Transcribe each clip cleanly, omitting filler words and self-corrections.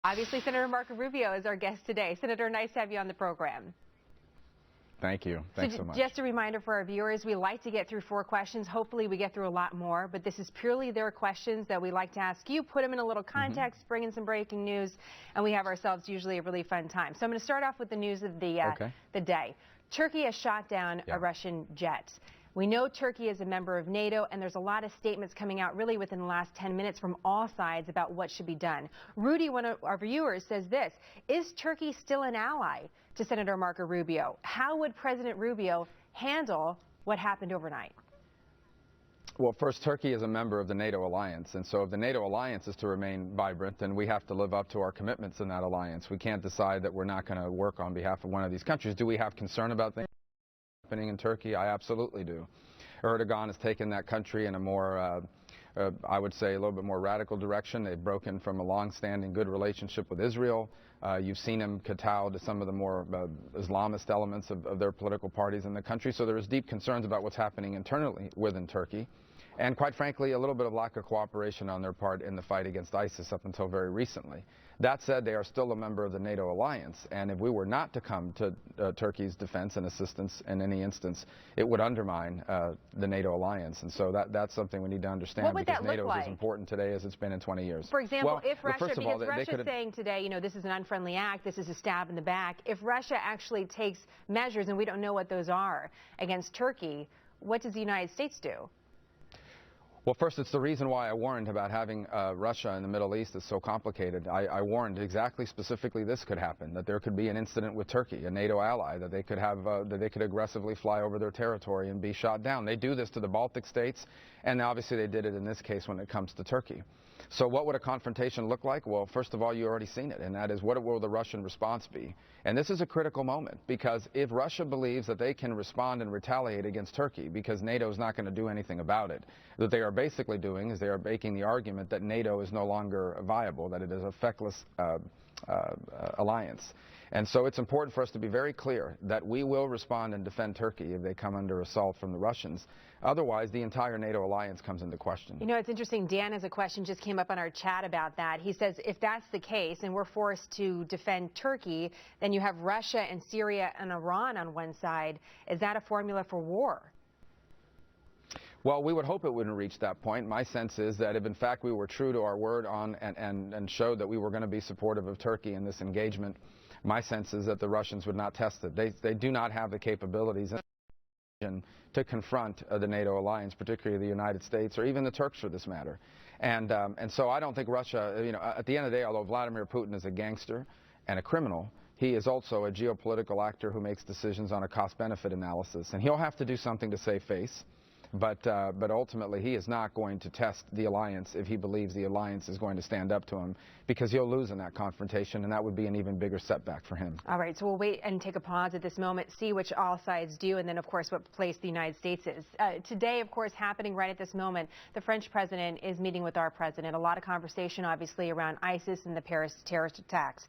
Obviously, Senator Marco Rubio is our guest today. Senator, nice to have you on the program. Thank you. Thanks so much. Just a reminder for our viewers, we like to get through 4 questions. Hopefully we get through a lot more, but this is purely their questions that we like to ask you. Put them in a little context, bring in some breaking news, and we have ourselves usually a really fun time. So I'm going to start off with the news of the day. Turkey has shot down a Russian jet. We know Turkey is a member of NATO, and there's a lot of statements coming out really within the last 10 minutes from all sides about what should be done. Rudy, one of our viewers, says this: is Turkey still an ally to Senator Marco Rubio? How would President Rubio handle what happened overnight? Well, first, Turkey is a member of the NATO alliance, and so if the NATO alliance is to remain vibrant, then we have to live up to our commitments in that alliance. We can't decide that we're not going to work on behalf of one of these countries. Do we have concern about things happening in Turkey? I absolutely do. Erdogan has taken that country in a more, I would say, a little bit more radical direction. They've broken from a long-standing good relationship with Israel. You've seen him kowtow to some of the more Islamist elements of their political parties in the country. So there is deep concerns about what's happening internally within Turkey. And quite frankly, a little bit of lack of cooperation on their part in the fight against ISIS up until very recently. That said, they are still a member of the NATO alliance, and if we were not to come to Turkey's defense and assistance in any instance, it would undermine the NATO alliance. And so that's something we need to understand, because NATO is as important today as it's been in 20 years. For example, if Russia, because Russia's saying today, you know, this is an unfriendly act, this is a stab in the back. If Russia actually takes measures, and we don't know what those are, against Turkey, what does the United States do? Well, first, it's the reason why I warned about having Russia in the Middle East is so complicated. I warned exactly specifically this could happen, that there could be an incident with Turkey, a NATO ally, that they could have, that they could aggressively fly over their territory and be shot down. They do this to the Baltic states, and obviously they did it in this case when it comes to Turkey. So what would a confrontation look like? Well, first of all, you already seen it, and that is, what will the Russian response be? And this is a critical moment, because if Russia believes that they can respond and retaliate against Turkey because NATO is not going to do anything about it, what they are basically doing is they are making the argument that NATO is no longer viable, that it is a feckless alliance. And so it's important for us to be very clear that we will respond and defend Turkey if they come under assault from the Russians. Otherwise, the entire NATO alliance comes into question. You know, it's interesting. Dan has a question just came up on our chat about that. He says, if that's the case and we're forced to defend Turkey, then you have Russia and Syria and Iran on one side. Is that a formula for war? Well, we would hope it wouldn't reach that point. My sense is that if, in fact, we were true to our word on and showed that we were going to be supportive of Turkey in this engagement, my sense is that the Russians would not test it. They do not have the capabilities to confront the NATO alliance, particularly the United States, or even the Turks for this matter. And so I don't think Russia, you know, at the end of the day, although Vladimir Putin is a gangster and a criminal, he is also a geopolitical actor who makes decisions on a cost-benefit analysis. And he'll have to do something to save face. But ultimately, he is not going to test the alliance if he believes the alliance is going to stand up to him, because he'll lose in that confrontation, and that would be an even bigger setback for him. All right, so we'll wait and take a pause at this moment, see which all sides do, and then, of course, what place the United States is. Today, of course, happening right at this moment, the French president is meeting with our president. A lot of conversation, obviously, around ISIS and the Paris terrorist attacks.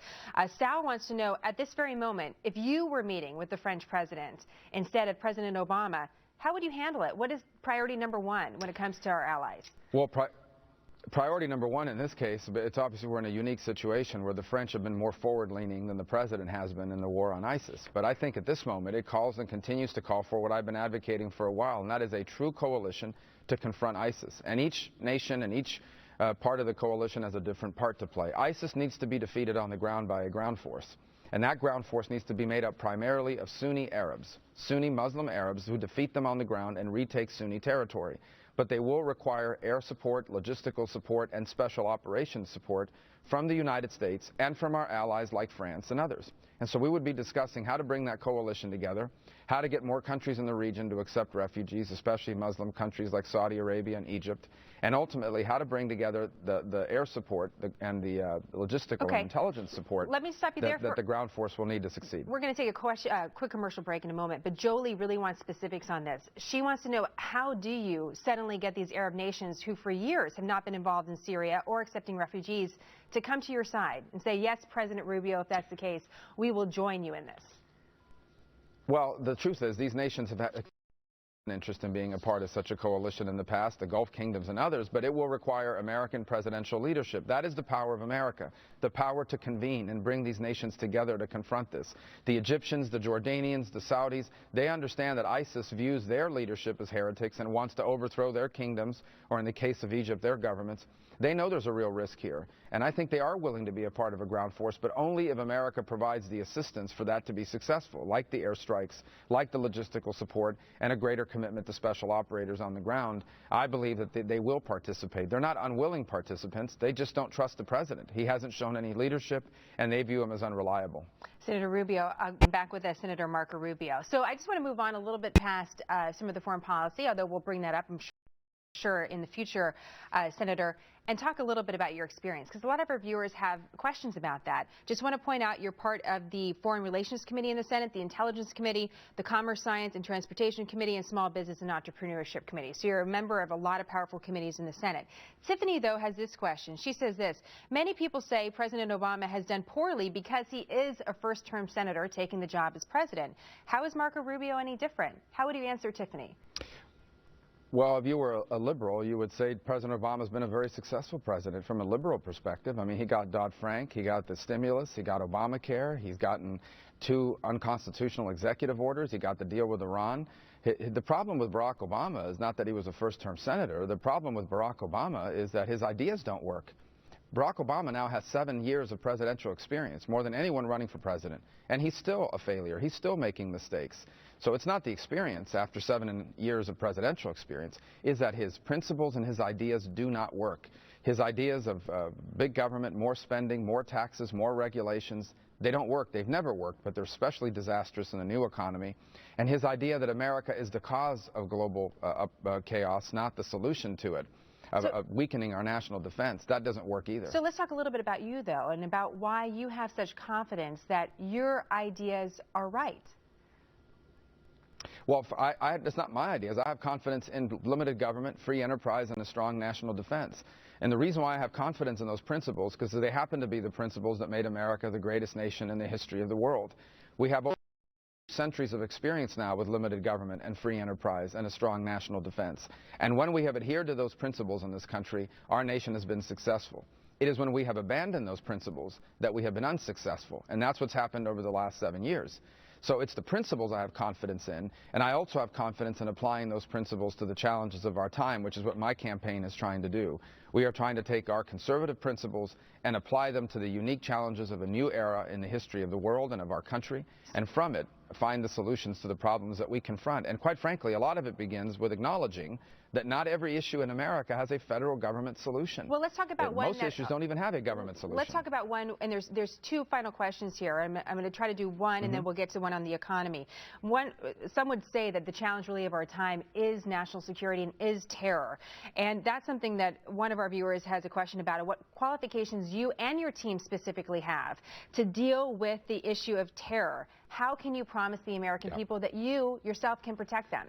Sal wants to know, at this very moment, if you were meeting with the French president instead of President Obama, how would you handle it? What is priority number one when it comes to our allies? Well, priority number one in this case, it's obviously we're in a unique situation where the French have been more forward-leaning than the president has been in the war on ISIS. But I think at this moment it calls and continues to call for what I've been advocating for a while, and that is a true coalition to confront ISIS. And each nation and each part of the coalition has a different part to play. ISIS needs to be defeated on the ground by a ground force. And that ground force needs to be made up primarily of Sunni Arabs, Sunni Muslim Arabs who defeat them on the ground and retake Sunni territory. But they will require air support, logistical support, and special operations support from the United States and from our allies like France and others. And so we would be discussing how to bring that coalition together, how to get more countries in the region to accept refugees, especially Muslim countries like Saudi Arabia and Egypt, and ultimately how to bring together the air support and the logistical and intelligence support. Let me stop you there that the ground force will need to succeed. We're going to take a quick commercial break in a moment, but Jolie really wants specifics on this. She wants to know, how do you suddenly get these Arab nations who for years have not been involved in Syria or accepting refugees to come to your side and say, yes, President Rubio, if that's the case, we will join you in this? Well, the truth is these nations have had interest in being a part of such a coalition in the past, the Gulf kingdoms and others, but it will require American presidential leadership. That is the power of America, the power to convene and bring these nations together to confront this. The Egyptians, the Jordanians, the Saudis, they understand that ISIS views their leadership as heretics and wants to overthrow their kingdoms, or in the case of Egypt, their governments. They know there's a real risk here, and I think they are willing to be a part of a ground force, but only if America provides the assistance for that to be successful, like the airstrikes, like the logistical support, and a greater commitment to special operators on the ground. I believe that they will participate. They're not unwilling participants. They just don't trust the president. He hasn't shown any leadership, and they view him as unreliable. Senator Rubio, I'm back with Senator Marco Rubio. So I just want to move on a little bit past some of the foreign policy, although we'll bring that up, I'm sure, in the future, Senator, and talk a little bit about your experience, because a lot of our viewers have questions about that. Just want to point out you're part of the Foreign Relations Committee in the Senate, the Intelligence Committee, the Commerce, Science, and Transportation Committee, and Small Business and Entrepreneurship Committee. So you're a member of a lot of powerful committees in the Senate. Tiffany, though, has this question. She says this: many people say President Obama has done poorly because he is a first-term senator taking the job as president. How is Marco Rubio any different? How would you answer Tiffany? Well, if you were a liberal, you would say President Obama's been a very successful president from a liberal perspective. I mean, he got Dodd-Frank, he got the stimulus, he got Obamacare, he's gotten 2 unconstitutional executive orders, he got the deal with Iran. The problem with Barack Obama is not that he was a first-term senator. The problem with Barack Obama is that his ideas don't work. Barack Obama now has 7 years of presidential experience, more than anyone running for president, and he's still a failure. He's still making mistakes. So it's not the experience after 7 years of presidential experience, is that his principles and his ideas do not work. His ideas of big government, more spending, more taxes, more regulations, they don't work. They've never worked, but they're especially disastrous in the new economy. And his idea that America is the cause of global chaos, not the solution to it, of weakening our national defense, that doesn't work either. So let's talk a little bit about you, though, and about why you have such confidence that your ideas are right. Well, it's not my ideas. I have confidence in limited government, free enterprise, and a strong national defense. And the reason why I have confidence in those principles, because they happen to be the principles that made America the greatest nation in the history of the world. We have over centuries of experience now with limited government and free enterprise and a strong national defense. And when we have adhered to those principles in this country, our nation has been successful. It is when we have abandoned those principles that we have been unsuccessful. And that's what's happened over the last 7 years. So it's the principles I have confidence in, and I also have confidence in applying those principles to the challenges of our time, which is what my campaign is trying to do. We are trying to take our conservative principles and apply them to the unique challenges of a new era in the history of the world and of our country, and from it, find the solutions to the problems that we confront. And quite frankly, a lot of it begins with acknowledging that not every issue in America has a federal government solution. Well, let's talk about one. Most issues don't even have a government solution. Let's talk about one, and there's 2 final questions here. I'm going to try to do one, and then we'll get to one on the economy. One, some would say that the challenge really of our time is national security and is terror. And that's something that one of our viewers has a question about, what qualifications you and your team specifically have to deal with the issue of terror. How can you promise the American people that you yourself can protect them?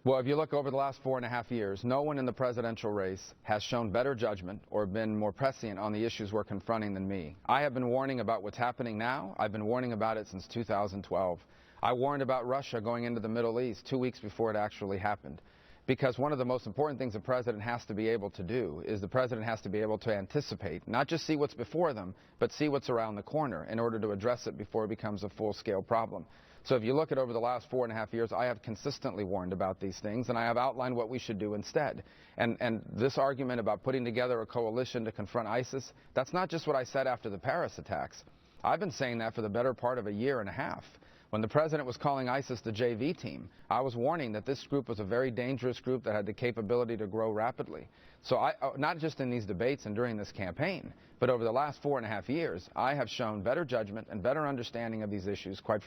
Well, if you look over the last 4.5 years, no one in the presidential race has shown better judgment or been more prescient on the issues we're confronting than me. I have been warning about what's happening now. I've been warning about it since 2012. I warned about Russia going into the Middle East 2 weeks before it actually happened. Because one of the most important things the president has to be able to do is the president has to be able to anticipate, not just see what's before them, but see what's around the corner in order to address it before it becomes a full-scale problem. So if you look at over the last 4.5 years, I have consistently warned about these things, and I have outlined what we should do instead. And this argument about putting together a coalition to confront ISIS, that's not just what I said after the Paris attacks. I've been saying that for the better part of a year and a half. When the president was calling ISIS the JV team, I was warning that this group was a very dangerous group that had the capability to grow rapidly. So not just in these debates and during this campaign, but over the last 4.5 years, I have shown better judgment and better understanding of these issues, quite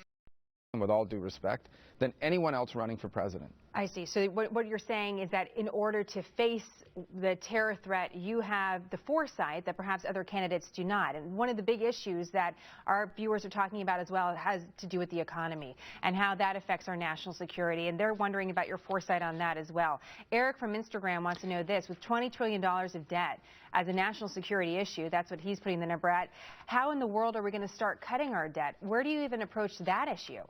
with all due respect, than anyone else running for president. I see. So what you're saying is that in order to face the terror threat, you have the foresight that perhaps other candidates do not. And one of the big issues that our viewers are talking about as well has to do with the economy and how that affects our national security. And they're wondering about your foresight on that as well. Eric from Instagram wants to know this: with $20 trillion of debt as a national security issue, that's what he's putting the number at, how in the world are we going to start cutting our debt? Where do you even approach that issue?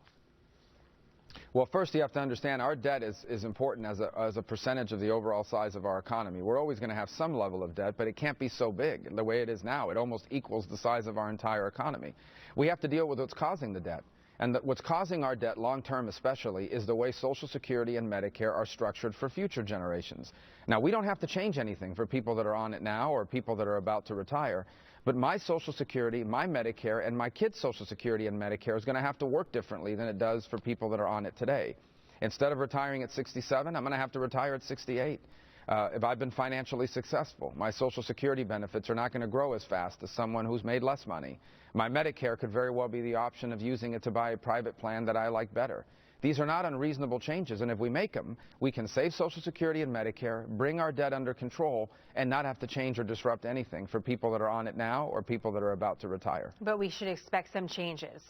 Well, first you have to understand our debt is important as a percentage of the overall size of our economy. We're always going to have some level of debt, but it can't be so big. The way it is now, it almost equals the size of our entire economy. We have to deal with what's causing the debt. And what's causing our debt long-term especially is the way Social Security and Medicare are structured for future generations. Now, we don't have to change anything for people that are on it now or people that are about to retire. But my Social Security, my Medicare, and my kids' Social Security and Medicare is going to have to work differently than it does for people that are on it today. Instead of retiring at 67, I'm going to have to retire at 68. If I've been financially successful, my Social Security benefits are not going to grow as fast as someone who's made less money. My Medicare could very well be the option of using it to buy a private plan that I like better. These are not unreasonable changes, and if we make them, we can save Social Security and Medicare, bring our debt under control, and not have to change or disrupt anything for people that are on it now or people that are about to retire. But we should expect some changes.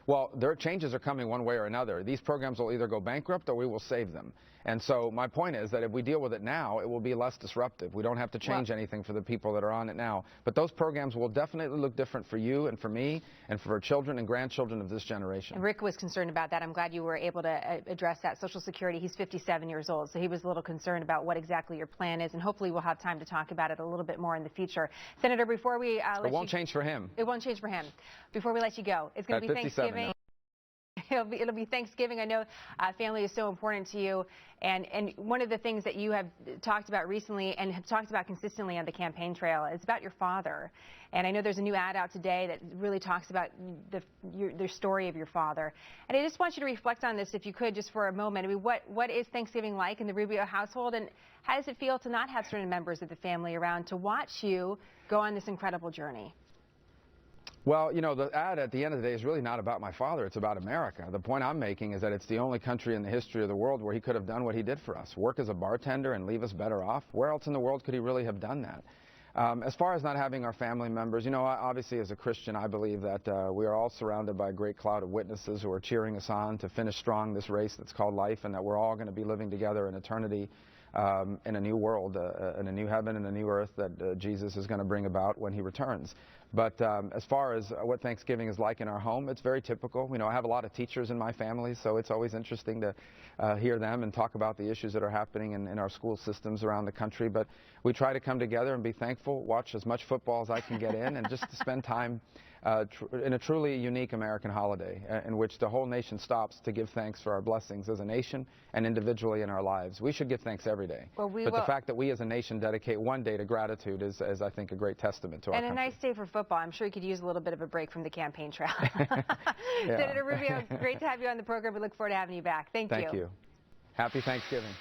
Well, their changes are coming one way or another. These programs will either go bankrupt or we will save them. And so my point is that if we deal with it now, it will be less disruptive. We don't have to change anything for the people that are on it now. But those programs will definitely look different for you and for me and for our children and grandchildren of this generation. And Rick was concerned about that. I'm glad you were able to address that. Social Security, he's 57 years old, so he was a little concerned about what exactly your plan is, and hopefully we'll have time to talk about it a little bit more in the future. Senator, before we it won't change for him. It won't change for him. Before we let you go, it's going to be Thanksgiving. It'll be Thanksgiving. I know family is so important to you, and one of the things that you have talked about recently and have talked about consistently on the campaign trail is about your father. And I know there's a new ad out today that really talks about the story of your father. And I just want you to reflect on this, if you could, just for a moment. I mean, what is Thanksgiving like in the Rubio household, and how does it feel to not have certain members of the family around to watch you go on this incredible journey? Well, you know, the ad at the end of the day is really not about my father. It's about America. The point I'm making is that it's the only country in the history of the world where he could have done what he did for us, work as a bartender and leave us better off. Where else in the world could he really have done that? As far as not having our family members, you know, obviously as a Christian, I believe that we are all surrounded by a great cloud of witnesses who are cheering us on to finish strong this race that's called life, and that we're all going to be living together in eternity in a new world, in a new heaven and a new earth that Jesus is going to bring about when he returns. But as far as what Thanksgiving is like in our home, it's very typical. You know, I have a lot of teachers in my family, so it's always interesting to hear them and talk about the issues that are happening in our school systems around the country. But we try to come together and be thankful, watch as much football as I can get in, and just to spend time in a truly unique American holiday in which the whole nation stops to give thanks for our blessings as a nation and individually in our lives. We should give thanks every day. Well, but the fact that we as a nation dedicate one day to gratitude is I think, a great testament to our country. And a nice day for football. I'm sure you could use a little bit of a break from the campaign trail. Senator Rubio, great to have you on the program. We look forward to having you back. Thank you. Thank you. Happy Thanksgiving.